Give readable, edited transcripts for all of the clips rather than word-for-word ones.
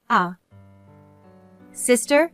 Ah. Sister?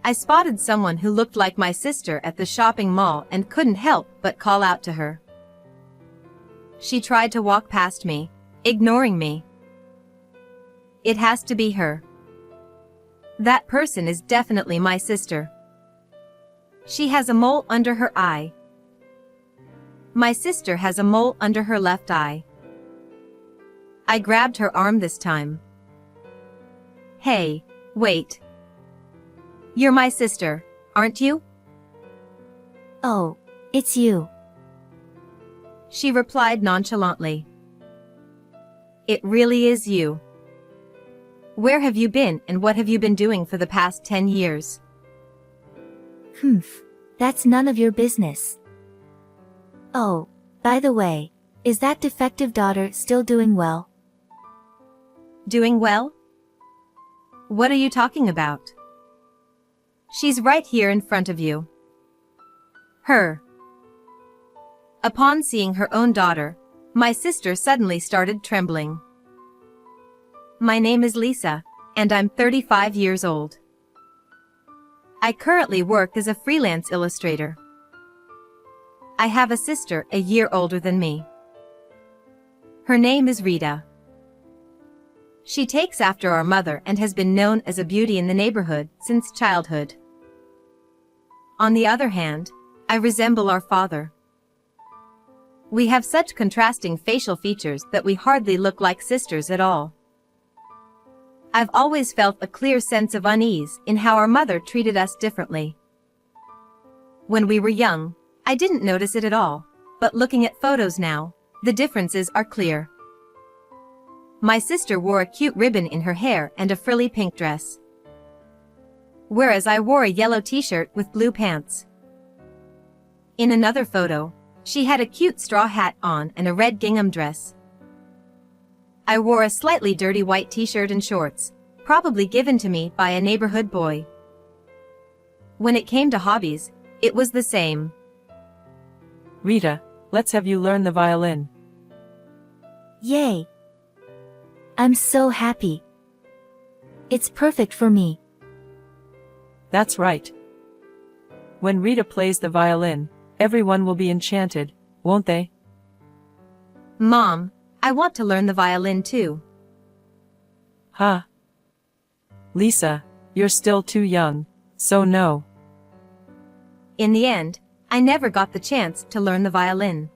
I spotted someone who looked like my sister at the shopping mall and couldn't help but call out to her. She tried to walk past me, ignoring me. It has to be her. That person is definitely my sister. She has a mole under her eye. My sister has a mole under her left eye. I grabbed her arm this time. Hey, wait. You're my sister, aren't you? Oh, it's you. She replied nonchalantly. It really is you. Where have you been and what have you been doing for the past 10 years? That's none of your business. Oh, by the way, is that defective daughter still doing well? Doing well? What are you talking about? She's right here in front of you. Her. Upon seeing her own daughter, my sister suddenly started trembling. My name is Lisa, and I'm 35 years old. I currently work as a freelance illustrator. I have a sister a year older than me. Her name is Rita. She takes after our mother and has been known as a beauty in the neighborhood since childhood. On the other hand, I resemble our father. We have such contrasting facial features that we hardly look like sisters at all. I've always felt a clear sense of unease in how our mother treated us differently. When we were young, I didn't notice it at all, but looking at photos now, the differences are clear. My sister wore a cute ribbon in her hair and a frilly pink dress, whereas I wore a yellow t-shirt with blue pants. In another photo, she had a cute straw hat on and a red gingham dress. I wore a slightly dirty white t-shirt and shorts, probably given to me by a neighborhood boy. When it came to hobbies, it was the same. Rita, let's have you learn the violin. Yay! I'm so happy. It's perfect for me. That's right. When Rita plays the violin, everyone will be enchanted, won't they? Mom, I want to learn the violin too. Huh? Lisa, you're still too young, so no. In the end, I never got the chance to learn the violin.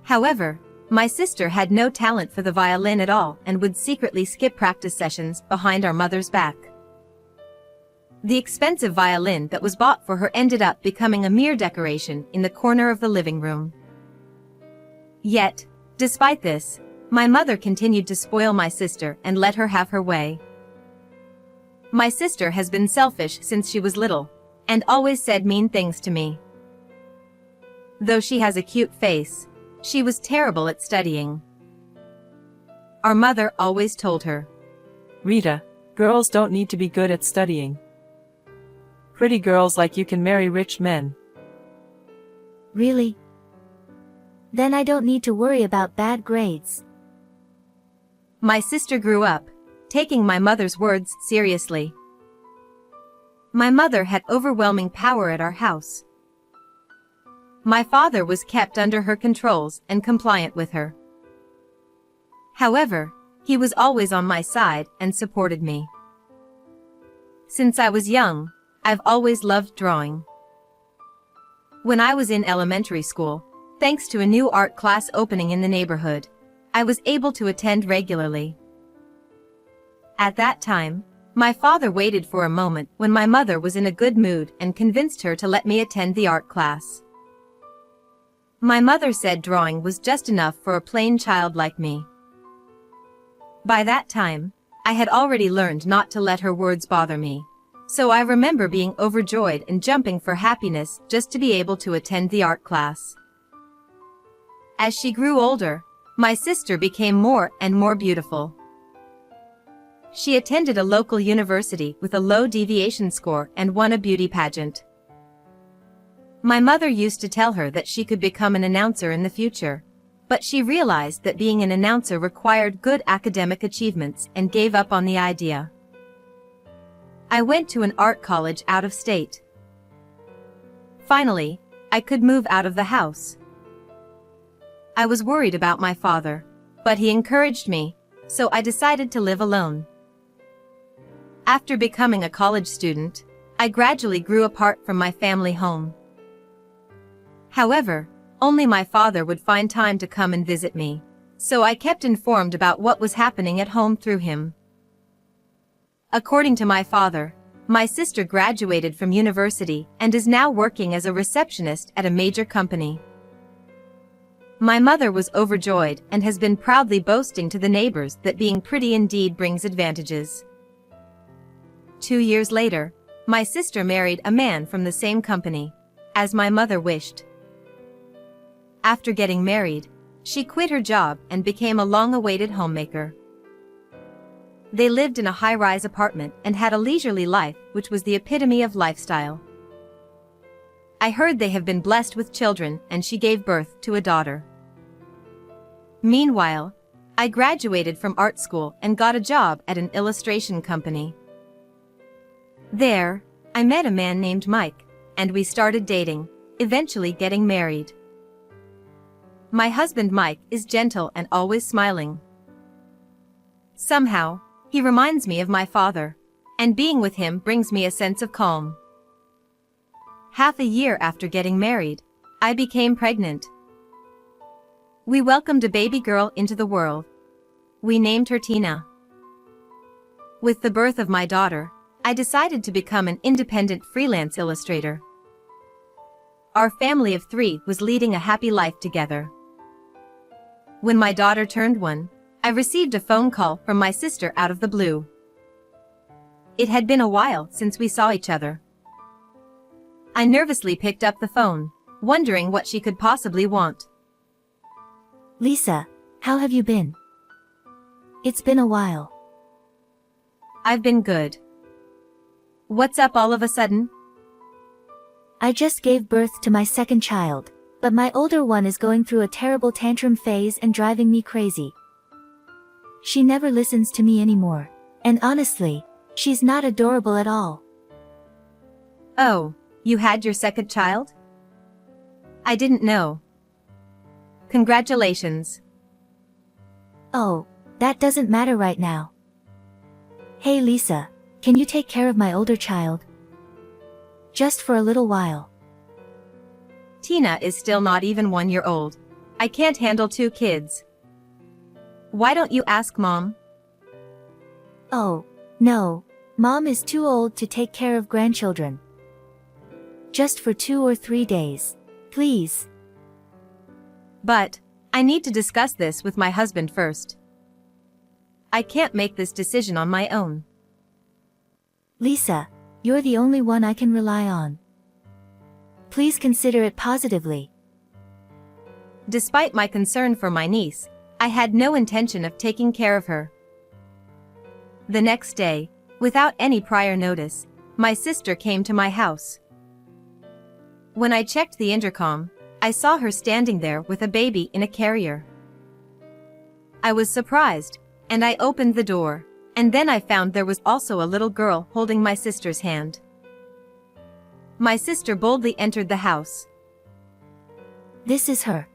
However, my sister had no talent for the violin at all and would secretly skip practice sessions behind our mother's back. The expensive violin that was bought for her ended up becoming a mere decoration in the corner of the living room. Yet, despite this, my mother continued to spoil my sister and let her have her way. My sister has been selfish since she was little, and always said mean things to me. Though she has a cute face, she was terrible at studying. Our mother always told her, Rita, girls don't need to be good at studying. Pretty girls like you can marry rich men. Really? Then I don't need to worry about bad grades. My sister grew up, taking my mother's words seriously. My mother had overwhelming power at our house. My father was kept under her controls and compliant with her. However, he was always on my side and supported me. Since I was young, I've always loved drawing. When I was in elementary school, thanks to a new art class opening in the neighborhood, I was able to attend regularly. At that time, my father waited for a moment when my mother was in a good mood and convinced her to let me attend the art class. My mother said drawing was just enough for a plain child like me. By that time, I had already learned not to let her words bother me, so I remember being overjoyed and jumping for happiness just to be able to attend the art class. As she grew older, my sister became more and more beautiful. She attended a local university with a low deviation score and won a beauty pageant. My mother used to tell her that she could become an announcer in the future, but she realized that being an announcer required good academic achievements and gave up on the idea. I went to an art college out of state. Finally, I could move out of the house. I was worried about my father, but he encouraged me, so I decided to live alone. After becoming a college student, I gradually grew apart from my family home. However, only my father would find time to come and visit me, so I kept informed about what was happening at home through him. According to my father, my sister graduated from university and is now working as a receptionist at a major company. My mother was overjoyed and has been proudly boasting to the neighbors that being pretty indeed brings advantages. 2 years later, my sister married a man from the same company, as my mother wished. After getting married, she quit her job and became a long-awaited homemaker. They lived in a high-rise apartment and had a leisurely life, which was the epitome of lifestyle. I heard they have been blessed with children, and she gave birth to a daughter. Meanwhile, I graduated from art school and got a job at an illustration company. There, I met a man named Mike, and we started dating, eventually getting married. My husband Mike is gentle and always smiling. Somehow, he reminds me of my father, and being with him brings me a sense of calm. Half a year after getting married, I became pregnant. We welcomed a baby girl into the world. We named her Tina. With the birth of my daughter, I decided to become an independent freelance illustrator. Our family of 3 was leading a happy life together. When my daughter turned 1, I received a phone call from my sister out of the blue. It had been a while since we saw each other. I nervously picked up the phone, wondering what she could possibly want. Lisa, how have you been? It's been a while. I've been good. What's up all of a sudden? I just gave birth to my second child, but my older one is going through a terrible tantrum phase and driving me crazy. She never listens to me anymore, and honestly, she's not adorable at all. Oh, you had your second child? I didn't know. Congratulations. Oh, that doesn't matter right now. Hey Lisa, can you take care of my older child? Just for a little while. Tina is still not even 1 year old. I can't handle 2 kids. Why don't you ask Mom? Oh, no, Mom is too old to take care of grandchildren. Just for 2 or 3 days, please. But, I need to discuss this with my husband first. I can't make this decision on my own. Lisa, you're the only one I can rely on. Please consider it positively. Despite my concern for my niece, I had no intention of taking care of her. The next day, without any prior notice, my sister came to my house. When I checked the intercom, I saw her standing there with a baby in a carrier. I was surprised, and I opened the door, and then I found there was also a little girl holding my sister's hand. My sister boldly entered the house. This is her.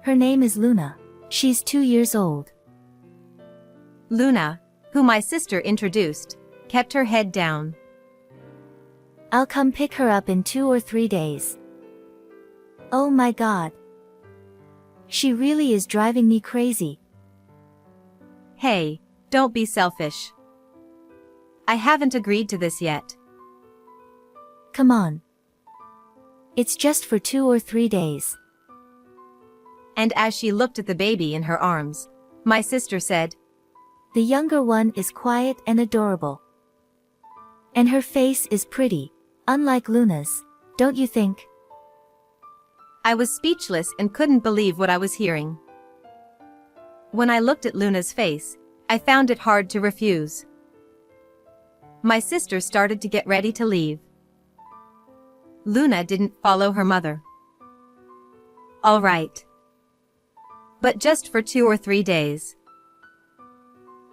Her name is Luna. She's 2 years old. Luna, who my sister introduced, kept her head down. I'll come pick her up in 2 or 3 days. Oh my God. She really is driving me crazy. Hey, don't be selfish. I haven't agreed to this yet. Come on. It's just for 2 or 3 days. And as she looked at the baby in her arms, my sister said, The younger one is quiet and adorable. And her face is pretty, unlike Luna's, don't you think? I was speechless and couldn't believe what I was hearing. When I looked at Luna's face, I found it hard to refuse. My sister started to get ready to leave. Luna didn't follow her mother. All right. but just for 2 or 3 days.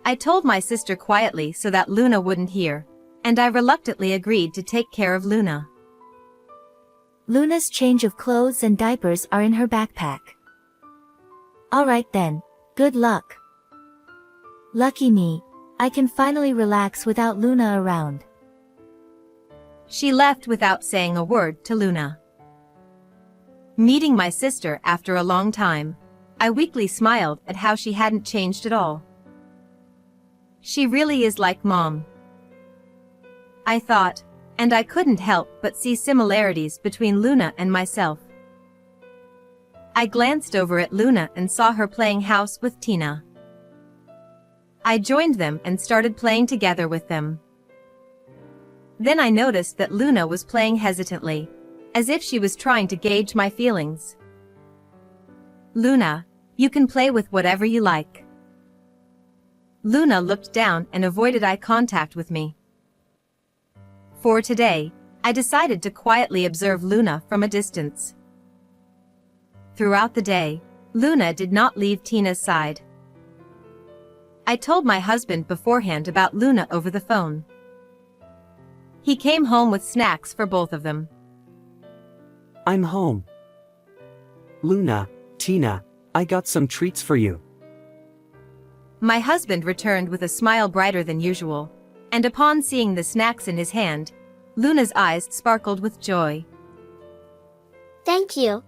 I told my sister quietly so that Luna wouldn't hear, and I reluctantly agreed to take care of Luna. Luna's change of clothes and diapers are in her backpack. Alright then, good luck. Lucky me, I can finally relax without Luna around. She left without saying a word to Luna. Meeting my sister after a long time, I weakly smiled at how she hadn't changed at all. She really is like Mom, I thought, and I couldn't help but see similarities between Luna and myself. I glanced over at Luna and saw her playing house with Tina. I joined them and started playing together with them. Then I noticed that Luna was playing hesitantly, as if she was trying to gauge my feelings. Luna, you can play with whatever you like. Luna looked down and avoided eye contact with me. For today, I decided to quietly observe Luna from a distance. Throughout the day, Luna did not leave Tina's side. I told my husband beforehand about Luna over the phone. He came home with snacks for both of them. I'm home. Luna, Tina, I got some treats for you. My husband returned with a smile brighter than usual, and upon seeing the snacks in his hand, Luna's eyes sparkled with joy. Thank you.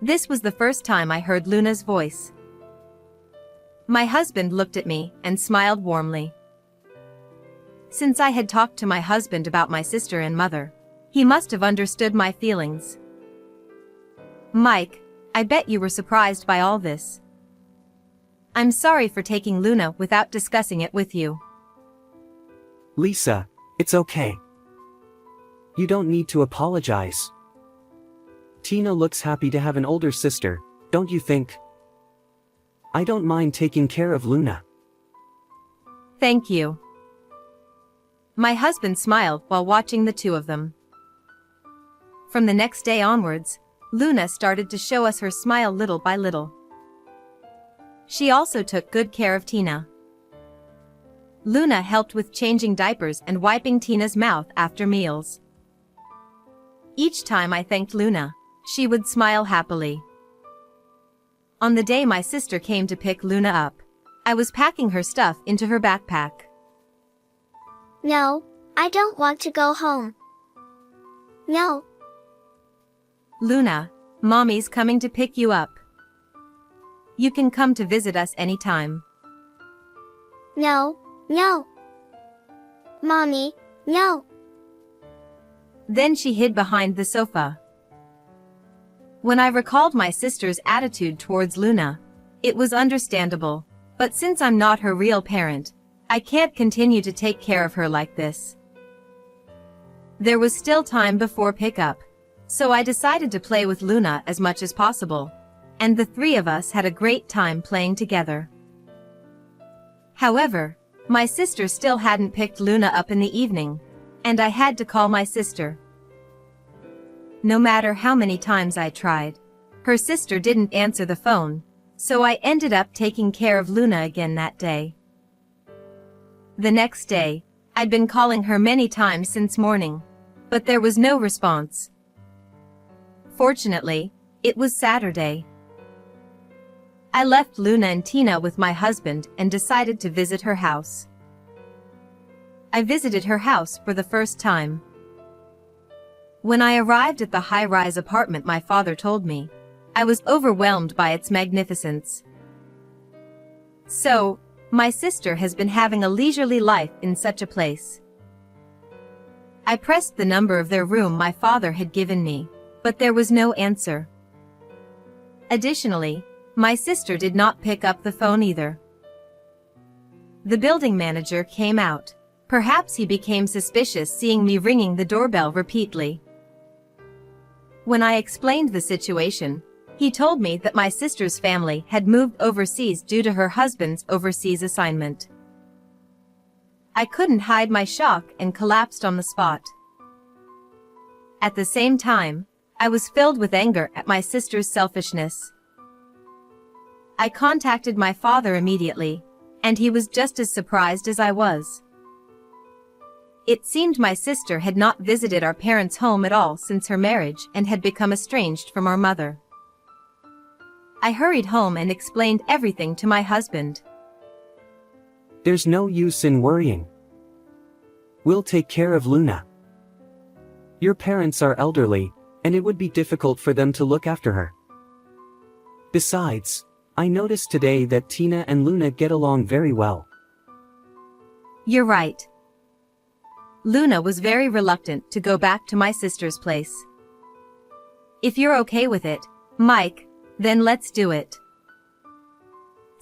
This was the first time I heard Luna's voice. My husband looked at me and smiled warmly. Since I had talked to my husband about my sister and mother, he must have understood my feelings. Mike, I bet you were surprised by all this. I'm sorry for taking Luna without discussing it with you. Lisa, it's okay. You don't need to apologize. Tina looks happy to have an older sister, don't you think? I don't mind taking care of Luna. Thank you. My husband smiled while watching the two of them. From the next day onwards, Luna started to show us her smile little by little. She also took good care of Tina. Luna helped with changing diapers and wiping Tina's mouth after meals. Each time I thanked Luna, she would smile happily. On the day my sister came to pick Luna up, I was packing her stuff into her backpack. No, I don't want to go home. No. Luna, Mommy's coming to pick you up. You can come to visit us anytime. No, no. Mommy, no. Then she hid behind the sofa. When I recalled my sister's attitude towards Luna, it was understandable, but since I'm not her real parent, I can't continue to take care of her like this. There was still time before pickup, so I decided to play with Luna as much as possible, and the three of us had a great time playing together. However, my sister still hadn't picked Luna up in the evening, and I had to call my sister. No matter how many times I tried, her sister didn't answer the phone, so I ended up taking care of Luna again that day. The next day, I'd been calling her many times since morning, but there was no response. Fortunately, it was Saturday. I left Luna and Tina with my husband and decided to visit her house. I visited her house for the first time. When I arrived at the high-rise apartment my father told me, I was overwhelmed by its magnificence. So, my sister has been having a leisurely life in such a place. I pressed the number of their room my father had given me, but there was no answer. Additionally, my sister did not pick up the phone either. The building manager came out. Perhaps he became suspicious seeing me ringing the doorbell repeatedly. When I explained the situation, he told me that my sister's family had moved overseas due to her husband's overseas assignment. I couldn't hide my shock and collapsed on the spot. At the same time, I was filled with anger at my sister's selfishness. I contacted my father immediately, and he was just as surprised as I was. It seemed my sister had not visited our parents' home at all since her marriage and had become estranged from our mother. I hurried home and explained everything to my husband. There's no use in worrying. We'll take care of Luna. Your parents are elderly, and it would be difficult for them to look after her. Besides, I noticed today that Tina and Luna get along very well. You're right. Luna was very reluctant to go back to my sister's place. If you're okay with it, Mike, then let's do it.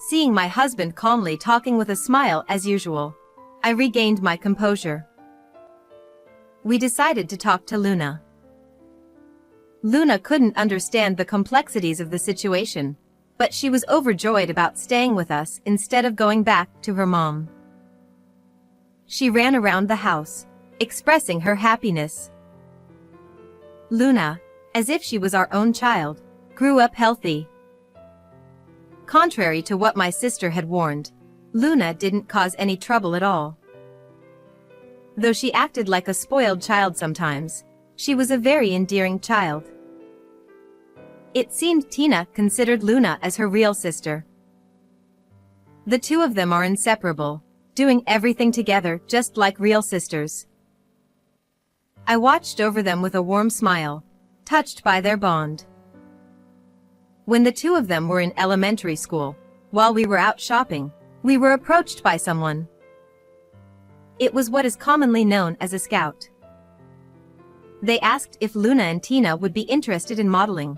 Seeing my husband calmly talking with a smile as usual, I regained my composure. We decided to talk to Luna. Luna couldn't understand the complexities of the situation, but she was overjoyed about staying with us instead of going back to her mom. She ran around the house, expressing her happiness. Luna, as if she was our own child, grew up healthy. Contrary to what my sister had warned, Luna didn't cause any trouble at all. Though she acted like a spoiled child sometimes, she was a very endearing child. It seemed Tina considered Luna as her real sister. The two of them are inseparable, doing everything together just like real sisters. I watched over them with a warm smile, touched by their bond. When the two of them were in elementary school, while we were out shopping, we were approached by someone. It was what is commonly known as a scout. They asked if Luna and Tina would be interested in modeling.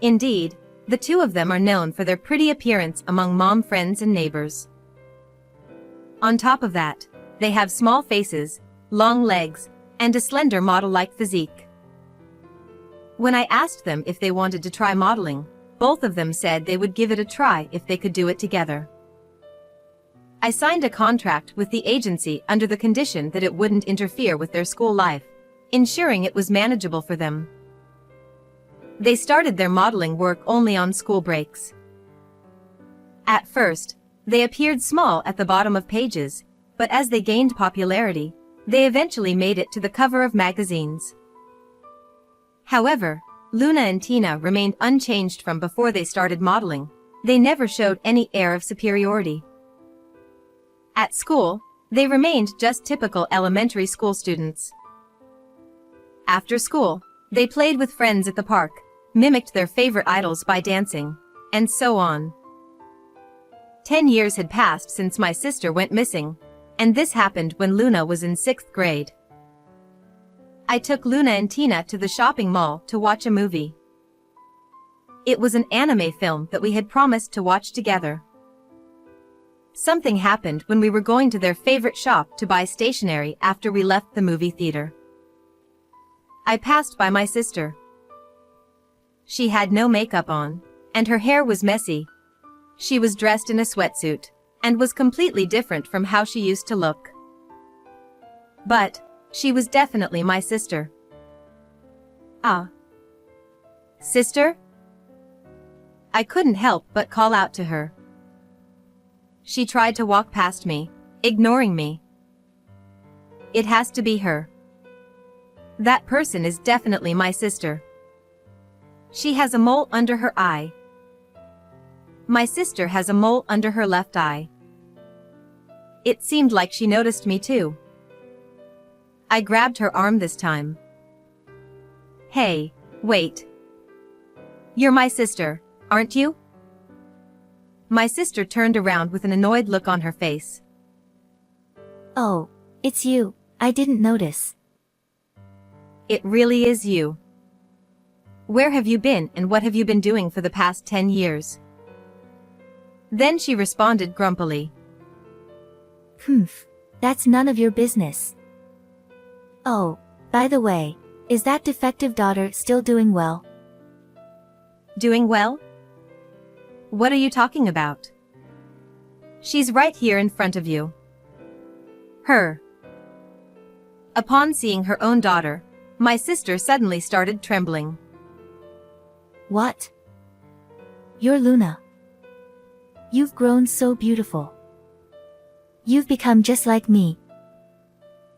Indeed, the two of them are known for their pretty appearance among mom friends and neighbors. On top of that, they have small faces, long legs, and a slender model-like physique. When I asked them if they wanted to try modeling, both of them said they would give it a try if they could do it together. I signed a contract with the agency under the condition that it wouldn't interfere with their school life, ensuring it was manageable for them. They started their modeling work only on school breaks. At first, they appeared small at the bottom of pages, but as they gained popularity, they eventually made it to the cover of magazines. However, Luna and Tina remained unchanged from before they started modeling. They never showed any air of superiority. At school, they remained just typical elementary school students. After school, they played with friends at the park, mimicked their favorite idols by dancing, and so on. 10 years had passed since my sister went missing, and this happened when Luna was in 6th grade. I took Luna and Tina to the shopping mall to watch a movie. It was an anime film that we had promised to watch together. Something happened when we were going to their favorite shop to buy stationery after we left the movie theater. I passed by my sister. She had no makeup on, and her hair was messy. She was dressed in a sweatsuit, and was completely different from how she used to look. But, she was definitely my sister. Ah. Sister? I couldn't help but call out to her. She tried to walk past me, ignoring me. It has to be her. That person is definitely my sister. She has a mole under her eye. My sister has a mole under her left eye. It seemed like she noticed me too. I grabbed her arm this time. Hey, wait. You're my sister, aren't you? My sister turned around with an annoyed look on her face. Oh, it's you. I didn't notice. It really is you. Where have you been and what have you been doing for the past 10 years? Then she responded grumpily. Humph. That's none of your business. Oh, by the way, is that defective daughter still doing well? Doing well? What are you talking about? She's right here in front of you. Her. Upon seeing her own daughter, my sister suddenly started trembling. What? You're Luna. You've grown so beautiful. You've become just like me.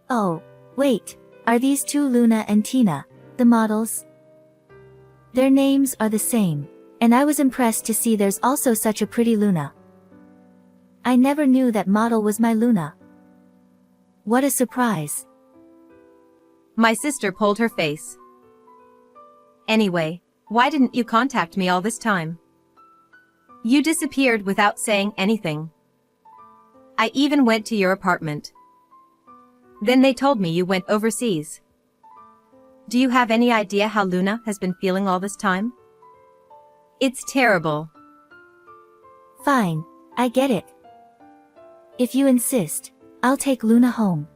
Oh, wait, are these two Luna and Tina, the models? Their names are the same, and I was impressed to see there's also such a pretty Luna. I never knew that model was my Luna. What a surprise. My sister pulled her face. Anyway, why didn't you contact me all this time? You disappeared without saying anything. I even went to your apartment. Then they told me you went overseas. Do you have any idea how Luna has been feeling all this time? It's terrible. Fine, I get it. If you insist, I'll take Luna home.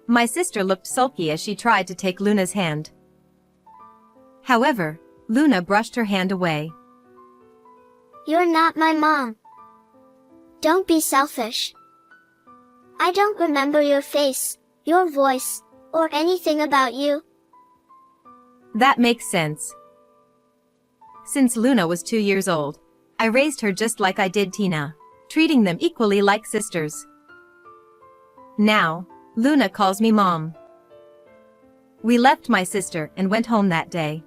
My sister looked sulky as she tried to take Luna's hand. However, Luna brushed her hand away. You're not my mom. Don't be selfish. I don't remember your face, your voice, or anything about you. That makes sense. Since Luna was 2 years old, I raised her just like I did Tina, treating them equally like sisters. Now, Luna calls me mom. We left my sister and went home that day.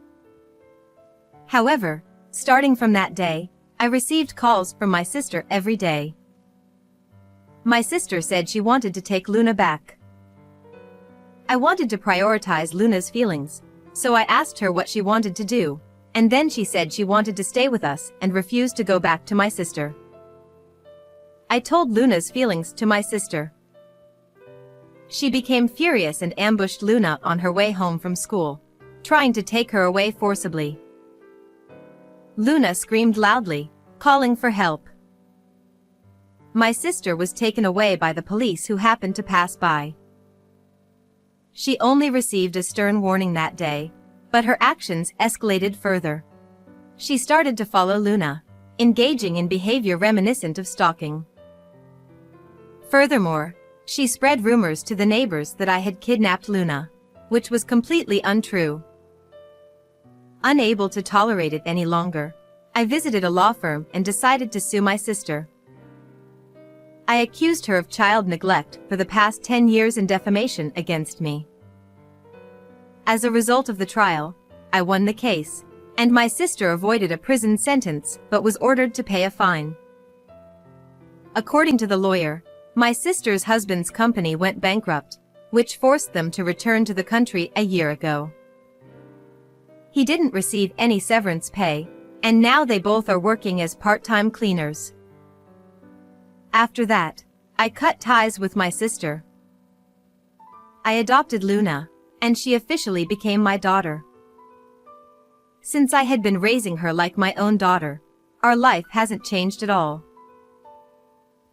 However, starting from that day, I received calls from my sister every day. My sister said she wanted to take Luna back. I wanted to prioritize Luna's feelings, so I asked her what she wanted to do, and then she said she wanted to stay with us and refused to go back to my sister. I told Luna's feelings to my sister. She became furious and ambushed Luna on her way home from school, trying to take her away forcibly. Luna screamed loudly, calling for help. My sister was taken away by the police who happened to pass by. She only received a stern warning that day, but her actions escalated further. She started to follow Luna, engaging in behavior reminiscent of stalking. Furthermore, she spread rumors to the neighbors that I had kidnapped Luna, which was completely untrue. Unable to tolerate it any longer, I visited a law firm and decided to sue my sister. I accused her of child neglect for the past 10 years and defamation against me. As a result of the trial, I won the case, and my sister avoided a prison sentence but was ordered to pay a fine. According to the lawyer, my sister's husband's company went bankrupt, which forced them to return to the country a year ago. He didn't receive any severance pay, and now they both are working as part-time cleaners. After that, I cut ties with my sister. I adopted Luna, and she officially became my daughter. Since I had been raising her like my own daughter, our life hasn't changed at all.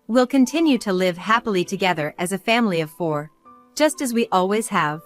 We'll continue to live happily together as a family of 4, just as we always have.